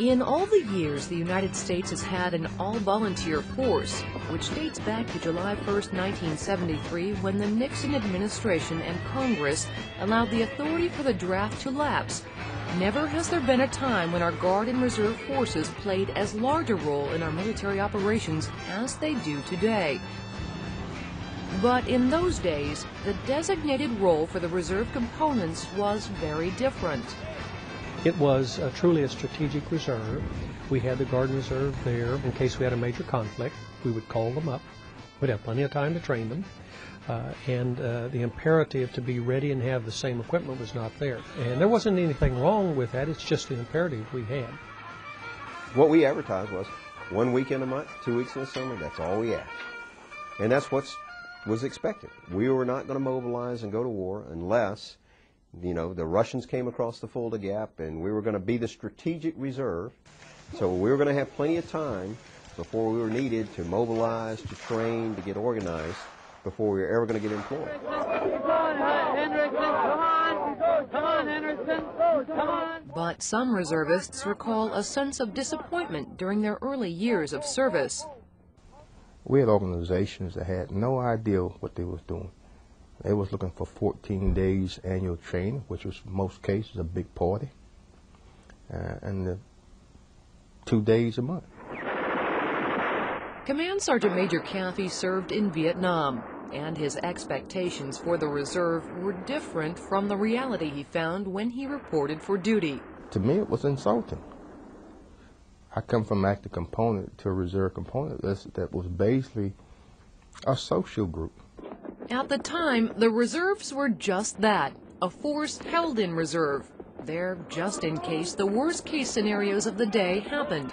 In all the years the United States has had an all-volunteer force, which dates back to July 1, 1973, when the Nixon administration and Congress allowed the authority for the draft to lapse, never has there been a time when our Guard and Reserve forces played as large a role in our military operations as they do today. But in those days, the designated role for the reserve components was very different. It was truly a strategic reserve. We had the Guard and Reserve there in case we had a major conflict. We would call them up. We'd have plenty of time to train them. And the imperative to be ready and have the same equipment was not there. And there wasn't anything wrong with that. It's just the imperative we had. What we advertised was 1 weekend a month, 2 weeks in the summer. That's all we asked. And that's what was expected. We were not going to mobilize and go to war unless, you know, the Russians came across the Fulda Gap, and we were going to be the strategic reserve. So we were going to have plenty of time before we were needed to mobilize, to train, to get organized before we were ever going to get employed. But some reservists recall a sense of disappointment during their early years of service. We had organizations that had no idea what they was doing. They was looking for 14 days annual training, which was in most cases a big party, and 2 days a month. Command Sergeant Major Caffey served in Vietnam, and his expectations for the reserve were different from the reality he found when he reported for duty. To me, it was insulting. I come from active component to a reserve component that was basically a social group. At the time, the reserves were just that, a force held in reserve, there just in case the worst-case scenarios of the day happened.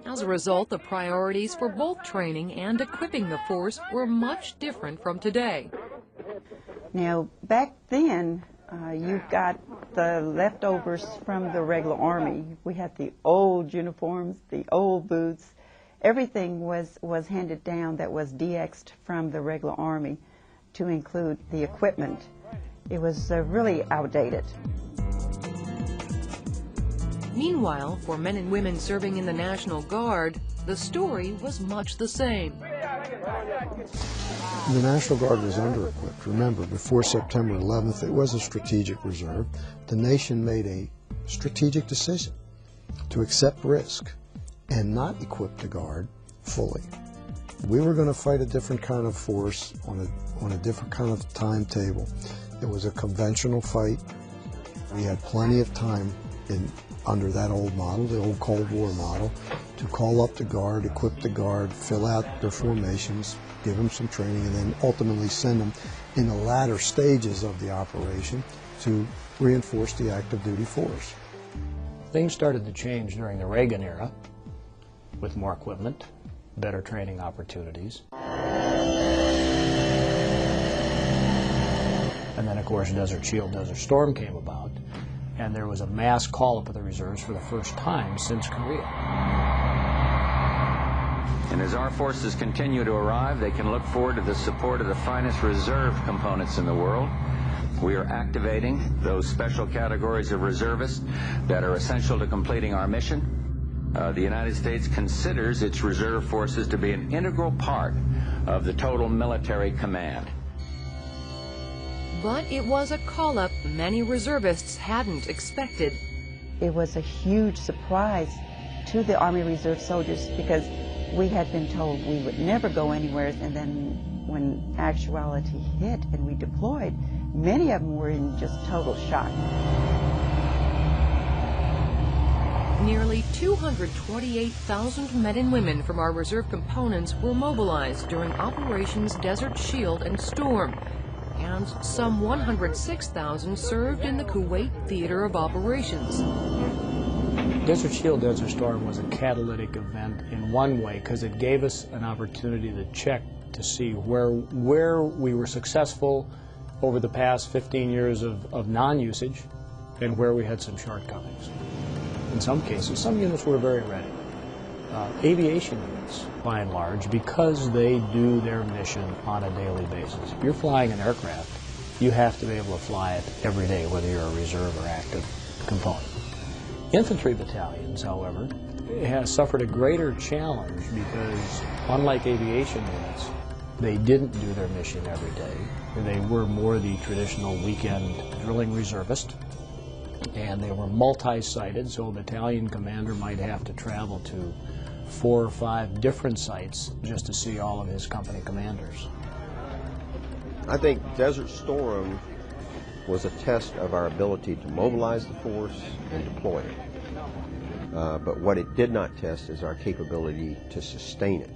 As a result, the priorities for both training and equipping the force were much different from today. Now, back then, you've got the leftovers from the regular Army. We had the old uniforms, the old boots. Everything was handed down that was de-exed from the regular Army to include the equipment. It was really outdated. Meanwhile, for men and women serving in the National Guard, the story was much the same. The National Guard was under-equipped. Remember, before September 11th, it was a strategic reserve. The nation made a strategic decision to accept risk and not equip the Guard fully. We were going to fight a different kind of force on a different kind of timetable. It was a conventional fight. We had plenty of time under that old model, the old Cold War model, to call up the Guard, equip the Guard, fill out their formations, give them some training, and then ultimately send them in the latter stages of the operation to reinforce the active duty force. Things started to change during the Reagan era with more equipment, better training opportunities. And then, of course, Desert Shield, Desert Storm came about, and there was a mass call-up of the reserves for the first time since Korea. And as our forces continue to arrive, they can look forward to the support of the finest reserve components in the world. We are activating those special categories of reservists that are essential to completing our mission. The United States considers its reserve forces to be an integral part of the total military command. But it was a call-up many reservists hadn't expected. It was a huge surprise to the Army Reserve soldiers because we had been told we would never go anywhere, and then when actuality hit and we deployed, many of them were in just total shock. Nearly 228,000 men and women from our reserve components were mobilized during Operations Desert Shield and Storm, and some 106,000 served in the Kuwait Theater of Operations. Desert Shield, Desert Storm was a catalytic event in one way because it gave us an opportunity to check to see where we were successful over the past 15 years of non-usage and where we had some shortcomings. In some cases, some units were very ready. Aviation units, by and large, because they do their mission on a daily basis. If you're flying an aircraft, you have to be able to fly it every day, whether you're a reserve or active component. Infantry battalions, however, has suffered a greater challenge because, unlike aviation units, they didn't do their mission every day. They were more the traditional weekend drilling reservist, and they were multi-sited, so a battalion commander might have to travel to 4 or 5 different sites just to see all of his company commanders. I think Desert Storm was a test of our ability to mobilize the force and deploy it. But what it did not test is our capability to sustain it.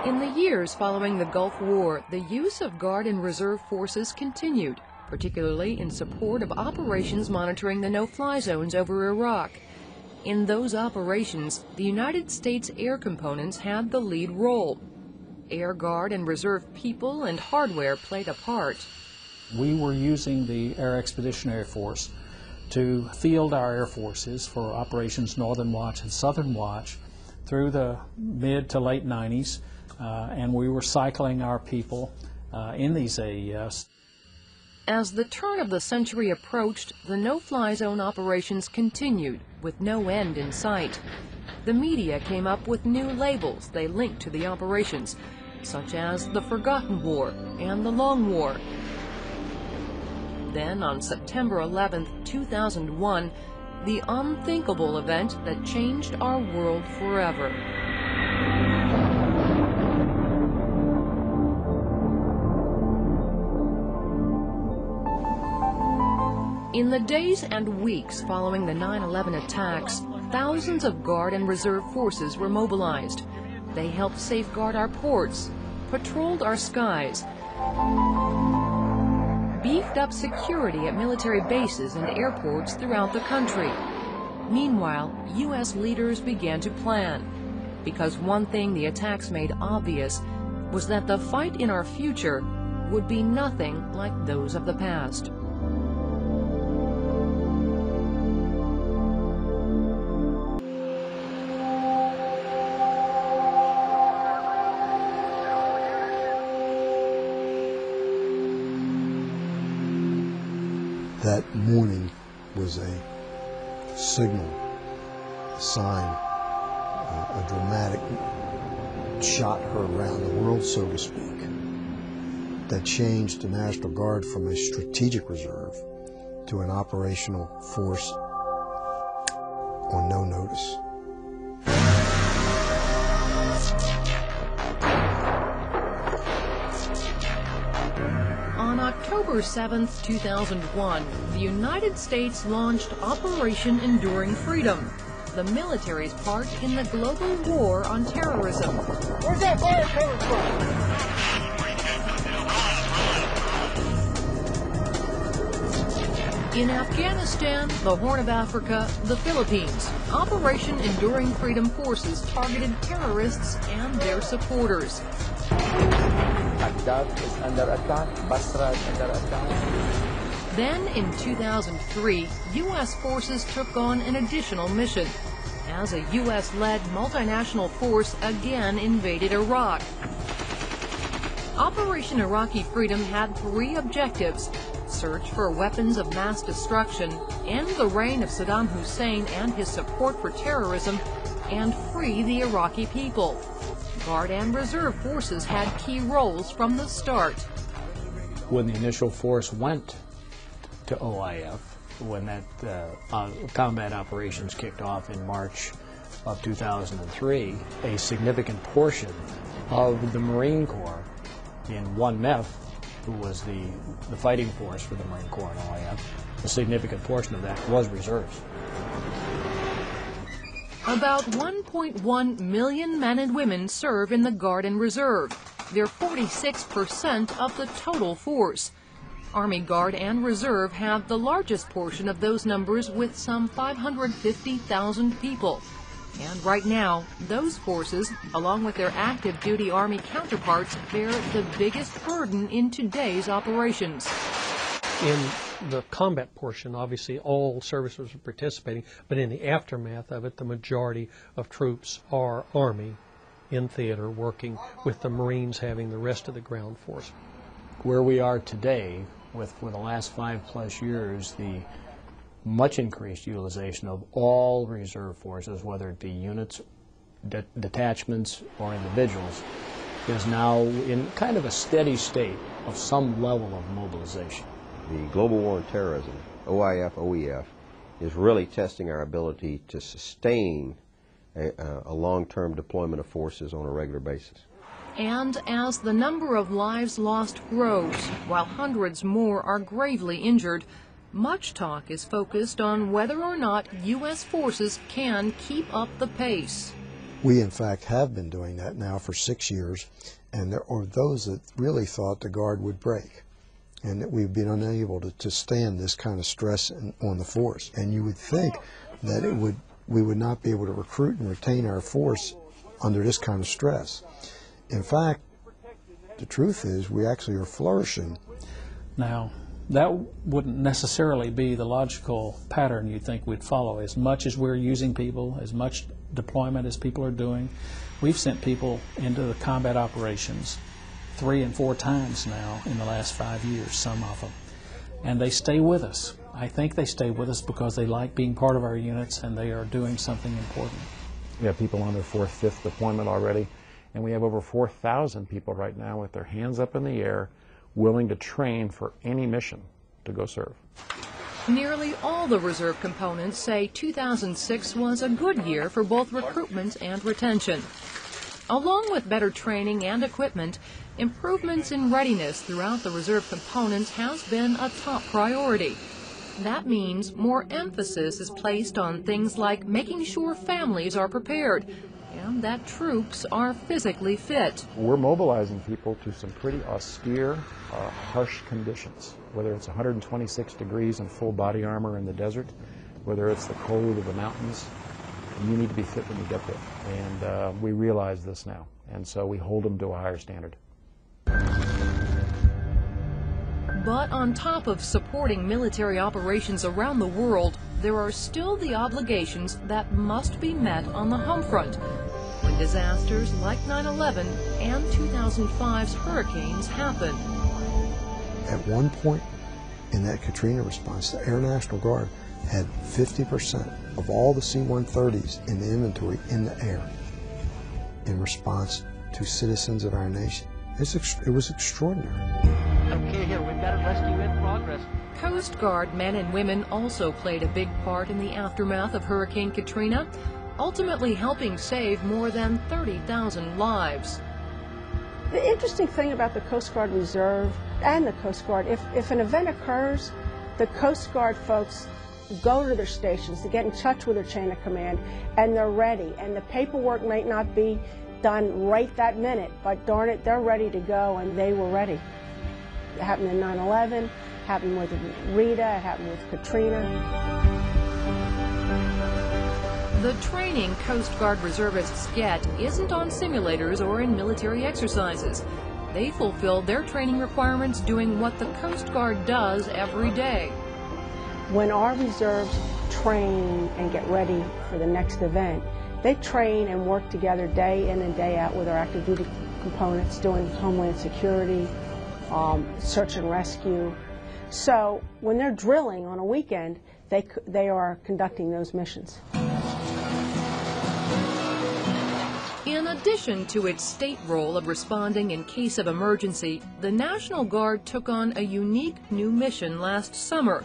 In the years following the Gulf War, the use of Guard and Reserve forces continued, particularly in support of operations monitoring the no-fly zones over Iraq. In those operations, the United States Air Components had the lead role. Air Guard and Reserve people and hardware played a part. We were using the Air Expeditionary Force to field our air forces for Operations Northern Watch and Southern Watch through the mid to late 90s, and we were cycling our people in these AEFs. As the turn of the century approached, the no-fly zone operations continued, with no end in sight. The media came up with new labels they linked to the operations, such as the Forgotten War and the Long War. Then, on September 11, 2001, the unthinkable event that changed our world forever. In the days and weeks following the 9/11 attacks, thousands of Guard and Reserve forces were mobilized. They helped safeguard our ports, patrolled our skies, beefed up security at military bases and airports throughout the country. Meanwhile, U.S. leaders began to plan, because one thing the attacks made obvious was that the fight in our future would be nothing like those of the past. That morning was a signal, a sign, a dramatic shot heard around the world, so to speak, that changed the National Guard from a strategic reserve to an operational force on no notice. On October 7, 2001, the United States launched Operation Enduring Freedom, the military's part in the global war on terrorism. Where's that fire coming from? In Afghanistan, the Horn of Africa, the Philippines, Operation Enduring Freedom forces targeted terrorists and their supporters. Baghdad is under attack, Basra is under attack. Then, in 2003, U.S. forces took on an additional mission, as a U.S.-led multinational force again invaded Iraq. Operation Iraqi Freedom had 3 objectives: search for weapons of mass destruction, end the reign of Saddam Hussein and his support for terrorism, and free the Iraqi people. Guard and Reserve forces had key roles from the start. When the initial force went to OIF, when that combat operations kicked off in March of 2003, a significant portion of the Marine Corps in 1MEF, who was the fighting force for the Marine Corps in OIF, a significant portion of that was reserves. About 1.1 million men and women serve in the Guard and Reserve. They're 46% of the total force. Army Guard and Reserve have the largest portion of those numbers, with some 550,000 people. And right now, those forces, along with their active duty Army counterparts, bear the biggest burden in today's operations. In the combat portion, obviously all services are participating, but in the aftermath of it, the majority of troops are Army in theater, working with the Marines having the rest of the ground force. Where we are today, for the last 5+ years, the much increased utilization of all reserve forces, whether it be units, detachments, or individuals, is now in kind of a steady state of some level of mobilization. The global war on terrorism, OIF, OEF, is really testing our ability to sustain a long-term deployment of forces on a regular basis. And as the number of lives lost grows, while hundreds more are gravely injured, much talk is focused on whether or not U.S. forces can keep up the pace. We, in fact, have been doing that now for 6 years, and there are those that really thought the Guard would break and that we've been unable to stand this kind of stress on the force. And you would think that we would not be able to recruit and retain our force under this kind of stress. In fact, the truth is we actually are flourishing. Now, that wouldn't necessarily be the logical pattern you'd think we'd follow. As much as we're using people, as much deployment as people are doing, we've sent people into the combat operations 3 and 4 times now in the last 5 years, some of them. And they stay with us. I think they stay with us because they like being part of our units and they are doing something important. We have people on their 4th, 5th deployment already, and we have over 4,000 people right now with their hands up in the air, willing to train for any mission to go serve. Nearly all the reserve components say 2006 was a good year for both recruitment and retention. Along with better training and equipment, improvements in readiness throughout the reserve components has been a top priority. That means more emphasis is placed on things like making sure families are prepared and that troops are physically fit. We're mobilizing people to some pretty austere, harsh conditions, whether it's 126 degrees and full body armor in the desert, whether it's the cold of the mountains. You need to be fit when you get there. And we realize this now, and so we hold them to a higher standard. But on top of supporting military operations around the world, there are still the obligations that must be met on the home front when disasters like 9/11 and 2005's hurricanes happen. At one point in that Katrina response, the Air National Guard had 50% of all the C-130s in the inventory in the air in response to citizens of our nation. It was extraordinary. Okay, here, we've got a rescue in progress. Coast Guard men and women also played a big part in the aftermath of Hurricane Katrina, ultimately helping save more than 30,000 lives. The interesting thing about the Coast Guard Reserve and the Coast Guard, if an event occurs, the Coast Guard folks go to their stations to get in touch with their chain of command, and they're ready. And the paperwork might not be done right that minute, but darn it, they're ready to go, and they were ready. It happened in 9/11, happened with Rita, it happened with Katrina. The training Coast Guard reservists get isn't on simulators or in military exercises. They fulfill their training requirements doing what the Coast Guard does every day. When our reserves train and get ready for the next event, they train and work together day in and day out with our active duty components doing homeland security, search and rescue. So when they're drilling on a weekend, they are conducting those missions. In addition to its state role of responding in case of emergency, the National Guard took on a unique new mission last summer.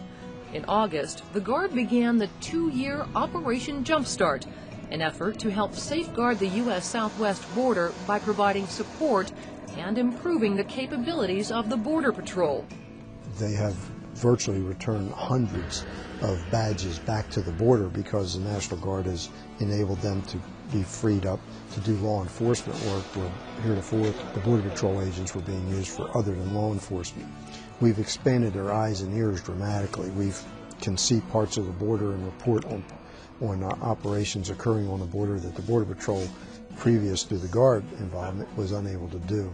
In August, the Guard began the 2-year Operation Jumpstart, an effort to help safeguard the U.S. southwest border by providing support and improving the capabilities of the Border Patrol. They have virtually returned hundreds of badges back to the border because the National Guard has enabled them to be freed up to do law enforcement work where heretofore the Border Patrol agents were being used for other than law enforcement. We've expanded their eyes and ears dramatically. We can see parts of the border and report on operations occurring on the border that the Border Patrol, previous to the Guard involvement, was unable to do.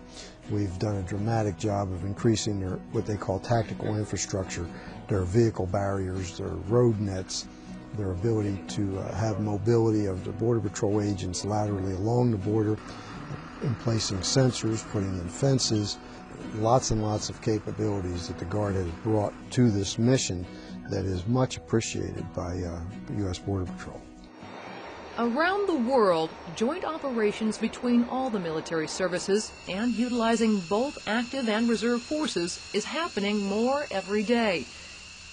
We've done a dramatic job of increasing their what they call tactical infrastructure, their vehicle barriers, their road nets, their ability to have mobility of the Border Patrol agents laterally along the border, in placing sensors, putting in fences, lots and lots of capabilities that the Guard has brought to this mission that is much appreciated by U.S. Border Patrol. Around the world, joint operations between all the military services and utilizing both active and reserve forces is happening more every day.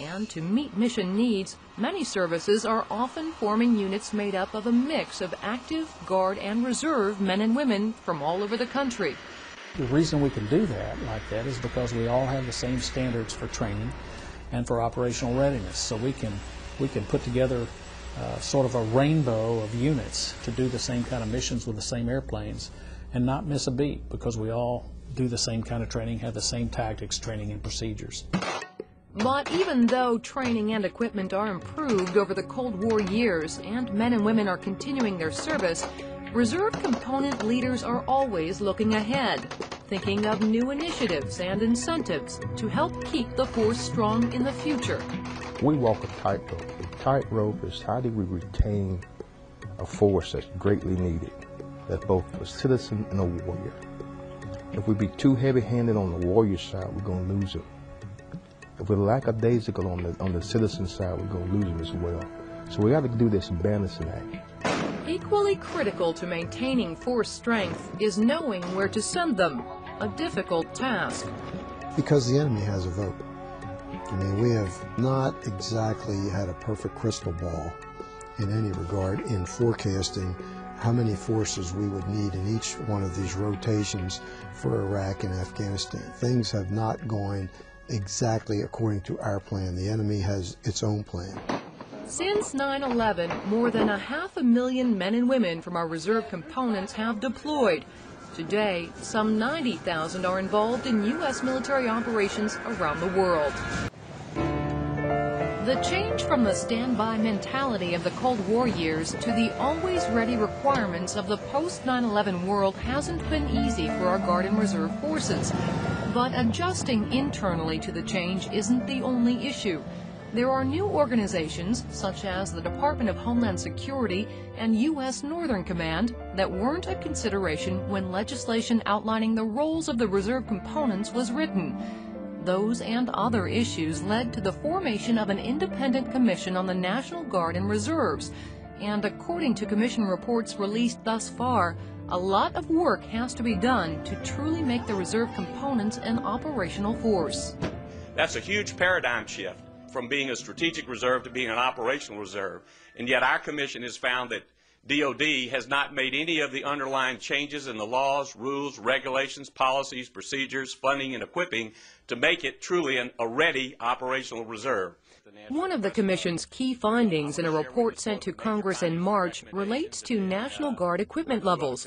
And to meet mission needs, many services are often forming units made up of a mix of active, Guard, and reserve men and women from all over the country. The reason we can do that like that is because we all have the same standards for training and for operational readiness. So we can put together sort of a rainbow of units to do the same kind of missions with the same airplanes and not miss a beat, because we all do the same kind of training, have the same tactics, training, and procedures. But even though training and equipment are improved over the Cold War years and men and women are continuing their service, reserve component leaders are always looking ahead, thinking of new initiatives and incentives to help keep the force strong in the future. We walk a tightrope. The tightrope is how do we retain a force that's greatly needed, that's both a citizen and a warrior. If we be too heavy-handed on the warrior side, we're going to lose it. If we're lackadaisical on the citizen side, we're going to lose them as well. So we got to do this balancing act. Equally critical to maintaining force strength is knowing where to send them, a difficult task. Because the enemy has a vote. I mean, we have not exactly had a perfect crystal ball in any regard in forecasting how many forces we would need in each one of these rotations for Iraq and Afghanistan. Things have not gone exactly according to our plan. The enemy has its own plan. Since 9/11, more than 500,000 men and women from our reserve components have deployed. Today, some 90,000 are involved in U.S. military operations around the world. The change from the standby mentality of the Cold War years to the always-ready requirements of the post-9/11 world hasn't been easy for our Guard and Reserve forces. But adjusting internally to the change isn't the only issue. There are new organizations, such as the Department of Homeland Security and U.S. Northern Command, that weren't a consideration when legislation outlining the roles of the reserve components was written. Those and other issues led to the formation of an independent commission on the National Guard and Reserves. And according to commission reports released thus far, a lot of work has to be done to truly make the reserve components an operational force. That's a huge paradigm shift from being a strategic reserve to being an operational reserve. And yet our commission has found that DOD has not made any of the underlying changes in the laws, rules, regulations, policies, procedures, funding, and equipping to make it truly a ready operational reserve. One of the Commission's key findings in a report sent to Congress in March relates to National Guard equipment levels.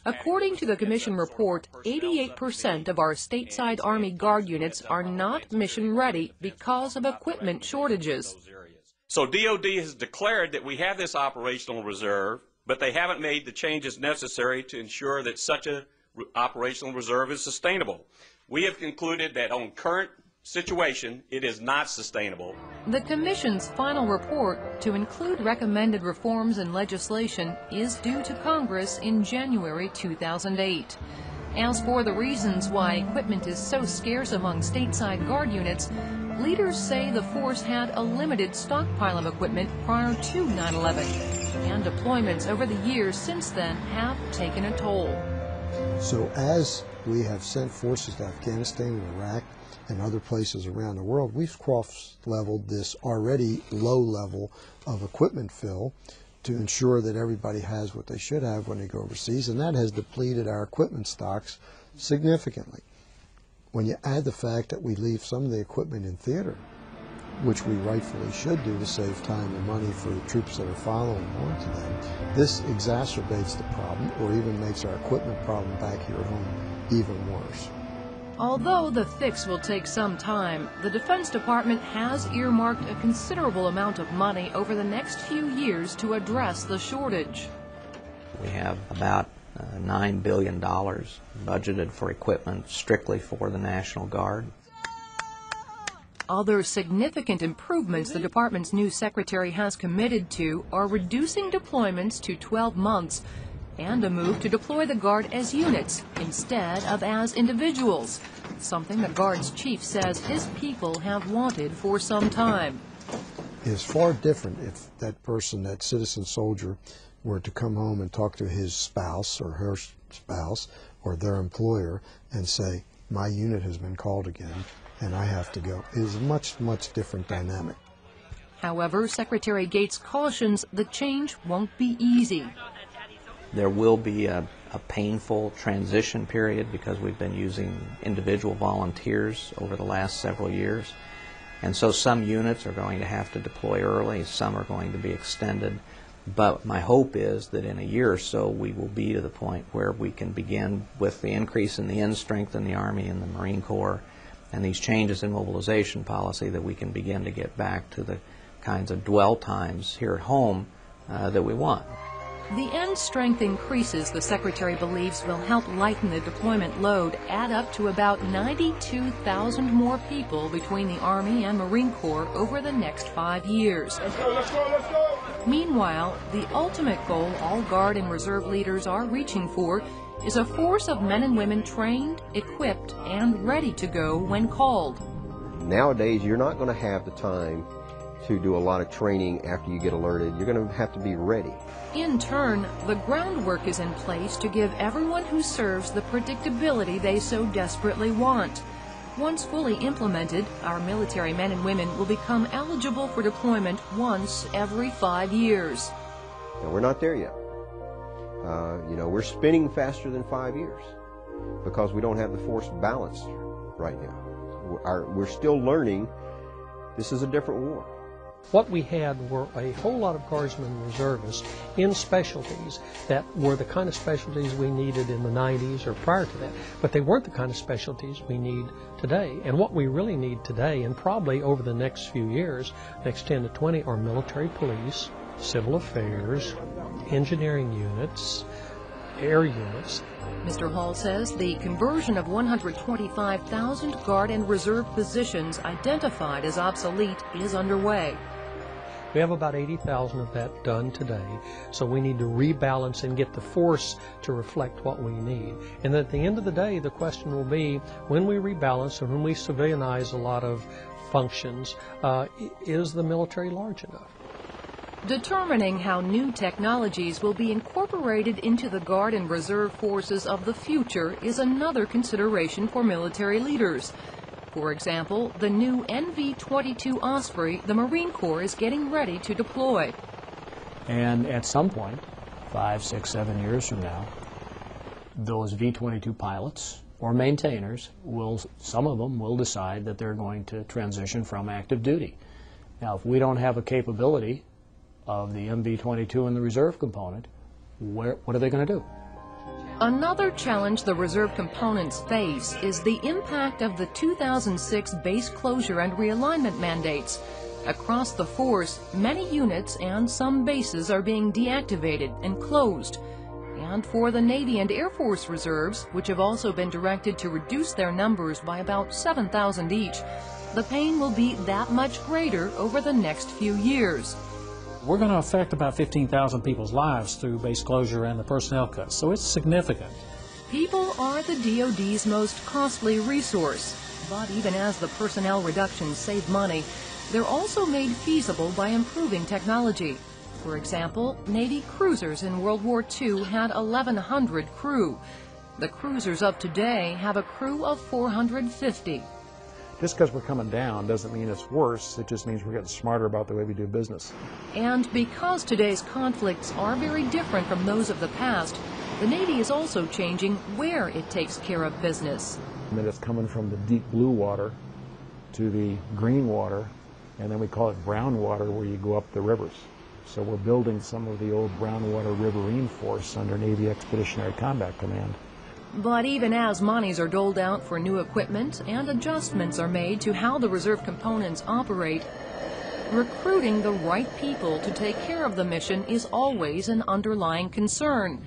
According to the Commission report, 88% of our stateside Army Guard units are not mission ready because of equipment shortages. So DOD has declared that we have this operational reserve, but they haven't made the changes necessary to ensure that such an operational reserve is sustainable. We have concluded that on current situation, it is not sustainable. The Commission's final report, to include recommended reforms in legislation, is due to Congress in January 2008. As for the reasons why equipment is so scarce among stateside Guard units, leaders say the force had a limited stockpile of equipment prior to 9/11, and deployments over the years since then have taken a toll. So as we have sent forces to Afghanistan and Iraq and other places around the world, we've cross-leveled this already low level of equipment fill to ensure that everybody has what they should have when they go overseas, and that has depleted our equipment stocks significantly. When you add the fact that we leave some of the equipment in theater, which we rightfully should do to save time and money for the troops that are following on to them, this exacerbates the problem, or even makes our equipment problem back here at home even worse. Although the fix will take some time, the Defense Department has earmarked a considerable amount of money over the next few years to address the shortage. We have about $9 billion budgeted for equipment strictly for the National Guard. Other significant improvements the department's new secretary has committed to are reducing deployments to 12 months and a move to deploy the Guard as units instead of as individuals, something the Guard's chief says his people have wanted for some time. is far different if that person, that citizen soldier, were to come home and talk to his spouse or her spouse or their employer and say, my unit has been called again and I have to go. It is a much, much different dynamic. However, Secretary Gates cautions the change won't be easy. There will be a painful transition period because we've been using individual volunteers over the last several years. And so some units are going to have to deploy early, some are going to be extended. But my hope is that in a year or so we will be to the point where we can begin with the increase in the end strength in the Army and the Marine Corps and these changes in mobilization policy, that we can begin to get back to the kinds of dwell times here at home that we want. The end strength increases the Secretary believes will help lighten the deployment load add up to about 92,000 more people between the Army and Marine Corps over the next 5 years. Let's go, let's go, let's go! Meanwhile, the ultimate goal all Guard and Reserve leaders are reaching for is a force of men and women trained, equipped, and ready to go when called. Nowadays, you're not going to have the time to do a lot of training after you get alerted. You're going to have to be ready. In turn, the groundwork is in place to give everyone who serves the predictability they so desperately want. Once fully implemented, our military men and women will become eligible for deployment once every 5 years. Now, we're not there yet. We're spinning faster than 5 years because we don't have the force balanced right now. We're still learning. This is a different war. What we had were a whole lot of Guardsmen and Reservists in specialties that were the kind of specialties we needed in the 90s or prior to that, but they weren't the kind of specialties we need today. And what we really need today, and probably over the next few years, next 10 to 20, are military police, civil affairs, engineering units, air units. Mr. Hall says the conversion of 125,000 Guard and Reserve positions identified as obsolete is underway. We have about 80,000 of that done today, so we need to rebalance and get the force to reflect what we need. And at the end of the day, the question will be, when we rebalance and when we civilianize a lot of functions, is the military large enough? Determining how new technologies will be incorporated into the Guard and Reserve forces of the future is another consideration for military leaders. For example, the new NV-22 Osprey the Marine Corps is getting ready to deploy. And at some point, 5, 6, 7 years from now, those V-22 pilots or maintainers some of them will decide that they're going to transition from active duty. Now, if we don't have a capability of the MV-22 and the reserve component, what are they going to do? Another challenge the reserve components face is the impact of the 2006 base closure and realignment mandates. Across the force, many units and some bases are being deactivated and closed. And for the Navy and Air Force reserves, which have also been directed to reduce their numbers by about 7,000 each, the pain will be that much greater over the next few years. We're going to affect about 15,000 people's lives through base closure and the personnel cuts, so it's significant. People are the DoD's most costly resource, but even as the personnel reductions save money, they're also made feasible by improving technology. For example, Navy cruisers in World War II had 1,100 crew. The cruisers of today have a crew of 450. Just because we're coming down doesn't mean it's worse. It just means we're getting smarter about the way we do business. And because today's conflicts are very different from those of the past, the Navy is also changing where it takes care of business. And it's coming from the deep blue water to the green water, and then we call it brown water where you go up the rivers. So we're building some of the old brown water riverine force under Navy Expeditionary Combat Command. But even as monies are doled out for new equipment and adjustments are made to how the reserve components operate, recruiting the right people to take care of the mission is always an underlying concern.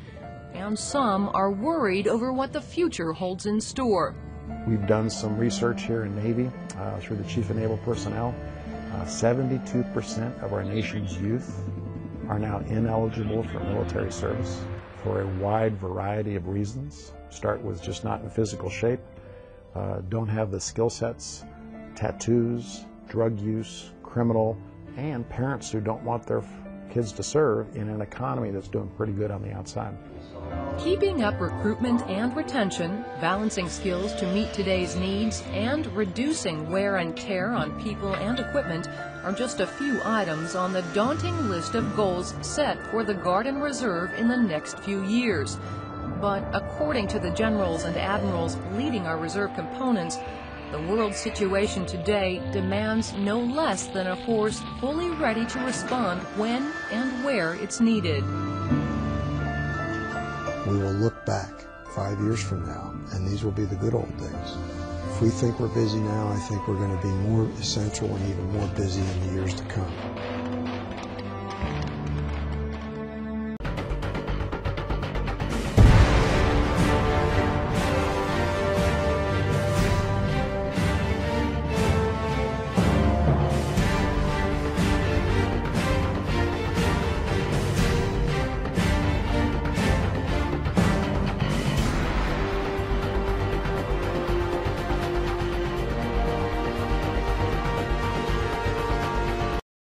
And some are worried over what the future holds in store. We've done some research here in Navy through the Chief of Naval Personnel. 72% of our nation's youth are now ineligible for military service for a wide variety of reasons. Start with just not in physical shape, don't have the skill sets, tattoos, drug use, criminal, and parents who don't want their kids to serve in an economy that's doing pretty good on the outside. Keeping up recruitment and retention, balancing skills to meet today's needs, and reducing wear and tear on people and equipment are just a few items on the daunting list of goals set for the Guard and Reserve in the next few years. But according to the generals and admirals leading our reserve components, the world situation today demands no less than a force fully ready to respond when and where it's needed. We will look back 5 years from now, and these will be the good old days. If we think we're busy now, I think we're going to be more essential and even more busy in the years to come.